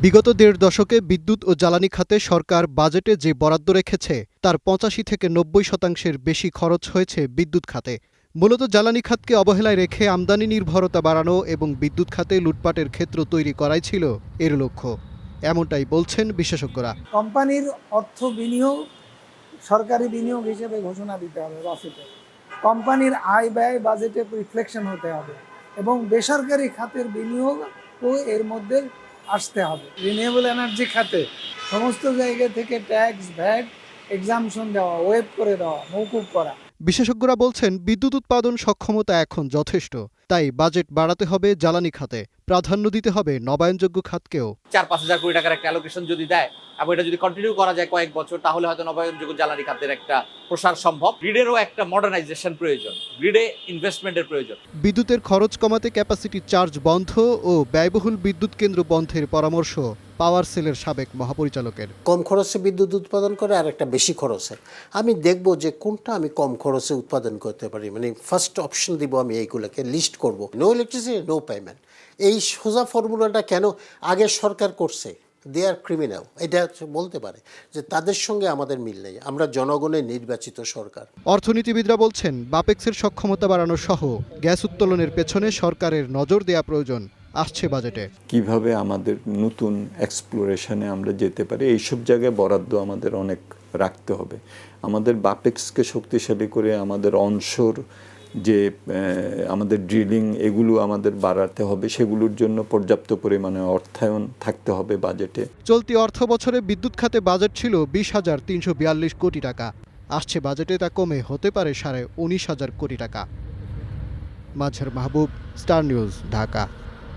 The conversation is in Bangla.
বিগত দেড় দশকে বিদ্যুৎ ও জ্বালানি খাতে সরকার বাজেটে যে বরাদ্দ রেখেছে তার ৮৫ থেকে ৯০% বেশি খরচ হয়েছে বিদ্যুৎ খাতে। মূলত জ্বালানি খাতকে অবহেলায় রেখে আমদানি নির্ভরতা বাড়ানো এবং বিদ্যুৎ খাতে লুটপাটের ক্ষেত্র তৈরি করাই ছিল এর লক্ষ্য, এমনটাই বলছেন বিশেষজ্ঞরা। কোম্পানির অর্থ বিনিয়োগ সরকারি বিনিয়োগ হিসেবে ঘোষণা দিতে হবে বাজেটে। কোম্পানির আয় ব্যয় বাজেটে রিফ্লেকশন হতে হবে এবং বেসরকারি খাতের বিনিয়োগও এর মধ্যে আসতে হবে। রিনিউয়েবল এনার্জি খাতে সমস্ত জায়গা থেকে ট্যাক্স, ভ্যাট, এক্সামশন দেওয়া, ওয়েভ করে দেওয়া, মওকুফ করা। বিশেষজ্ঞরা বলছেন বিদ্যুৎ উৎপাদন সক্ষমতা এখন যথেষ্ট, তাই বাজেট বাড়াতে হবে জ্বালানি খাতে, প্রাধান্য দিতে হবে নবায়নযোগ্য খাতকেও। ৪-৫ হাজার কোটি টাকার একটা অ্যালোকেশন যদি দেয় এবং এটা যদি কন্টিনিউ করা যায় কয়েক বছর, তাহলে হয়তো নবায়নযোগ্য জ্বালানি খাতের একটা প্রসার সম্ভব। গ্রিডেরও একটা মডার্নাইজেশন প্রয়োজন, গ্রিডে ইনভেস্টমেন্টের প্রয়োজন। বিদ্যুতের খরচ কমাতে ক্যাপাসিটি চার্জ বন্ধ ও ব্যয়বহুল বিদ্যুৎ কেন্দ্র বন্ধের পরামর্শ পাওয়ার সেলের সাবেক মহাপরিচালকের। কম খরচে বিদ্যুৎ উৎপাদন করে আর একটা বেশি খরচে, আমি দেখব যে কোনটা আমি কম খরচে উৎপাদন করতে পারি, মানে ফার্স্ট অপশন দিব, আমি এইগুলোকে লিস্ট করব। নো ইলেকট্রিসিটি, নো পেমেন্ট, এই সোজা ফর্মুলাটা কেন আগে সরকার করছে? দে আর ক্রিমিনাল, এটা বলতে পারে যে তাদের সঙ্গে আমাদের মিল নেই, আমরা জনগণের নির্বাচিত সরকার। অর্থনীতিবিদরা বলছেন বাপেক্সের সক্ষমতা বাড়ানো সহ গ্যাস উত্তোলনের পেছনে সরকারের নজর দেয়া প্রয়োজন আসছে বাজেটে। কিভাবে আমাদের নতুন এক্সপ্লোরেশনে আমরা যেতে পারি, এইসব জায়গায় বরাদ্দ আমাদের অনেক রাখতে হবে। আমাদের বাপেক্সকে শক্তিশালী করে আমাদের অনশোর যে আমাদের ড্রিলিং, এগুলো আমাদের বাড়াতে হবে, সেগুলোর জন্য পর্যাপ্ত পরিমাণে অর্থায়ন থাকতে হবে বাজেটে। চলতি অর্থ বছরে বিদ্যুৎ খাতে বাজেট ছিল ২০,৩৪২ কোটি টাকা, আসছে বাজেটে তা কমে হতে পারে ১৯,৫০ কোটি টাকা। মাজহার মাহবুব, স্টার নিউজ, ঢাকা।